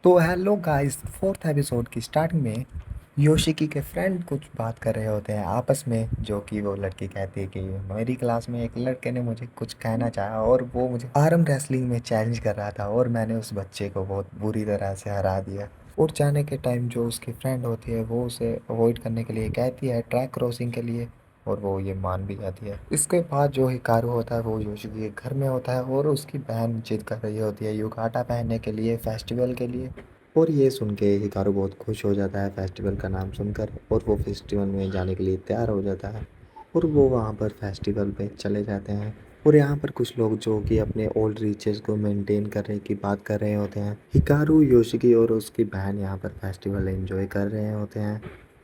तो hello guys, fourth episode की starting में योशिकी के फ्रेंड कुछ बात कर रहे होते हैं आपस में, जो कि वो लड़की कहती है कि मेरी क्लास में एक लड़के ने मुझे कुछ कहना चाहा और वो मुझे आर्म रेसलिंग में चैलेंज कर रहा था और मैंने उस बच्चे को बहुत बुरी तरह से हरा दिया। और जाने के टाइम जो उसकी फ्रेंड होती है वो उसे अवॉइड करने के लिए कहती है ट्रैक क्रॉसिंग के लिए, और वो ये मान भी जाती है। इसके बाद जो हिकारू होता है वो योशिकी के घर में होता है और उसकी बहन जिद कर रही होती है युकाटा पहनने के लिए फेस्टिवल के लिए। और ये सुन के हिकारू बहुत खुश हो जाता है फेस्टिवल का नाम सुनकर, और वो फेस्टिवल में जाने के लिए तैयार हो जाता है और वो वहाँ पर फेस्टिवल पे चले जाते हैं। और यहाँ पर कुछ लोग जो कि अपने ओल्ड रिचेस को मेंटेन करने की बात कर रहे होते हैं। हिकारू, योशिकी और उसकी बहन यहाँ पर फेस्टिवल एंजॉय कर रहे होते हैं।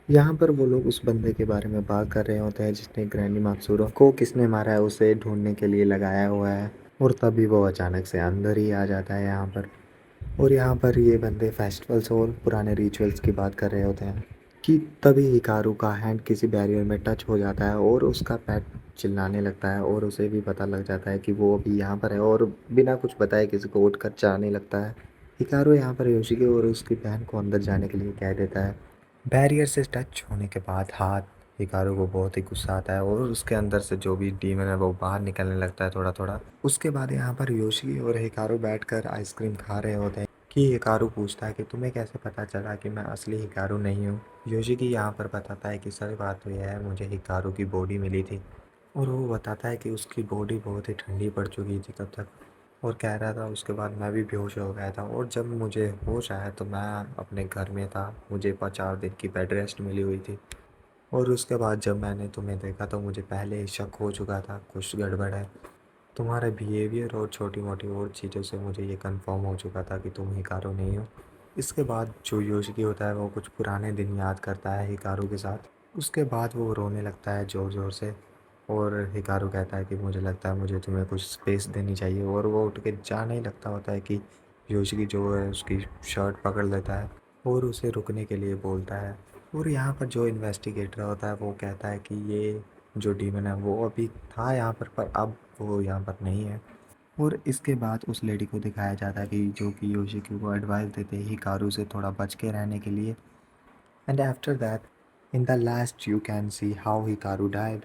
यहाँ पर वो लोग उस बंदे के बारे में बात कर रहे होते हैं जिसने ग्रैंडी मात्सुरो को किसने मारा है उसे ढूंढने के लिए लगाया हुआ है। और तभी वो अचानक से अंदर ही आ जाता है यहाँ पर। और यहाँ पर ये बंदे फेस्टिवल्स और पुराने रिचुअल्स की बात कर रहे होते हैं कि तभी हिकारू का हैंड किसी बैरियर में टच हो जाता है और उसका पैट चिल्लाने लगता है और उसे भी पता लग जाता है कि वो अभी यहाँ पर है और बिना कुछ बताए किसी को उठकर जाने लगता है। हिकारू यहाँ पर योशिकी और उसकी बहन को अंदर जाने के लिए कह देता है। बैरियर से टच होने के बाद हाथ हिकारू को बहुत ही गुस्सा आता है और उसके अंदर से जो भी डीमन है वो बाहर निकलने लगता है थोड़ा थोड़ा। उसके बाद यहाँ पर योशी और हिकारू बैठकर आइसक्रीम खा रहे होते हैं कि हिकारू पूछता है कि तुम्हें कैसे पता चला कि मैं असली हिकारू नहीं हूँ। योशी की यहाँ पर बताता है कि सही बात तो यह है, मुझे हिकारू की बॉडी मिली थी। और वो बताता है कि उसकी बॉडी बहुत ही ठंडी पड़ चुकी थी तब तक। और कह रहा था उसके बाद मैं भी बेहोश हो गया था और जब मुझे होश आया तो मैं अपने घर में था, मुझे 4 दिन की बेड रेस्ट मिली हुई थी। और उसके बाद जब मैंने तुम्हें देखा तो मुझे पहले ही शक हो चुका था कुछ गड़बड़ है। तुम्हारे बिहेवियर और छोटी मोटी और चीज़ों से मुझे ये कंफर्म हो चुका था कि तुम हिकारू नहीं हो। इसके बाद जो योशिकी होता है वो कुछ पुराने दिन याद करता है हिकारू के साथ। उसके बाद वो रोने लगता है ज़ोर ज़ोर से। और हिकारू कहता है कि मुझे लगता है मुझे तुम्हें कुछ स्पेस देनी चाहिए, और वो उठ के जाने ही लगता होता है कि योशिकी जो है उसकी शर्ट पकड़ लेता है और उसे रुकने के लिए बोलता है। और यहाँ पर जो इन्वेस्टिगेटर होता है वो कहता है कि ये जो डीमन है वो अभी था यहाँ पर अब वो यहाँ पर नहीं है। और इसके बाद उस लेडी को दिखाया जाता है कि जो कि योशिकी को एडवाइस देते ही हिकारू से थोड़ा बच के रहने के लिए। And after that in the last you can see how Hikaru died.